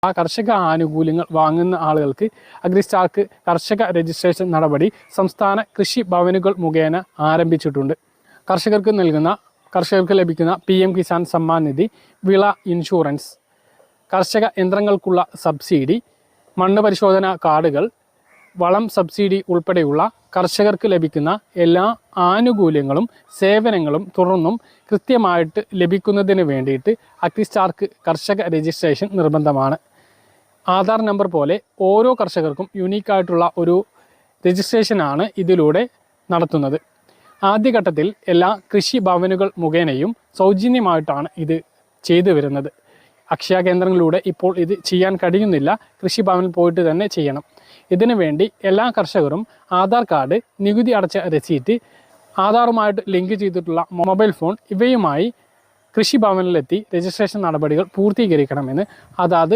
ആ കർഷക ആനുകൂല്യങ്ങൾ വാങ്ങുന്ന ആളുകൾക്ക് അഗ്രിസ്റ്റാർക്ക് കർഷക രജിസ്ട്രേഷൻ നടപടി സംസ്ഥാന കൃഷി ഭവനുകൾ മുഖേന ആരംഭിച്ചിട്ടുണ്ട്. കർഷകർക്ക് ലഭിക്കുന്ന PM കിസാൻ സമ്മാൻ നിധി, വിള ഇൻഷുറൻസ്, കർഷക യന്ത്രങ്ങൾക്കുള്ള സബ്സിഡി, മണ്ണ് പരിശോധന കാർഡുകൾ, വളം സബ്സിഡി ഉൾപ്പെടെയുള്ള കർഷകർക്ക് ലഭിക്കുന്ന എല്ലാ ആനുകൂല്യങ്ങളും സേവനങ്ങളും തുടർന്നും കൃത്യമായിട്ട് ലഭിക്കുന്നതിന് വേണ്ടിയിട്ട് അഗ്രിസ്റ്റാർക്ക് കർഷക രജിസ്ട്രേഷൻ നിർബന്ധമാണ്. ആധാർ നമ്പർ പോലെ ഓരോ കർഷകർക്കും യുണീക്കായിട്ടുള്ള ഒരു രജിസ്ട്രേഷനാണ് ഇതിലൂടെ നടത്തുന്നത്. ആദ്യഘട്ടത്തിൽ എല്ലാ കൃഷി ഭവനുകൾ മുഖേനയും സൗജന്യമായിട്ടാണ് ഇത് ചെയ്തു വരുന്നത്. അക്ഷയ കേന്ദ്രങ്ങളിലൂടെ ഇപ്പോൾ ഇത് ചെയ്യാൻ കഴിയുന്നില്ല. കൃഷിഭവനിൽ പോയിട്ട് തന്നെ ചെയ്യണം. ഇതിനു വേണ്ടി എല്ലാ കർഷകരും ആധാർ കാർഡ്, നികുതി അടച്ച രസീറ്റ്, ആധാറുമായിട്ട് ലിങ്ക് ചെയ്തിട്ടുള്ള മൊബൈൽ ഫോൺ ഇവയുമായി കൃഷിഭവനിലെത്തി രജിസ്ട്രേഷൻ നടപടികൾ പൂർത്തീകരിക്കണമെന്ന് അതാത്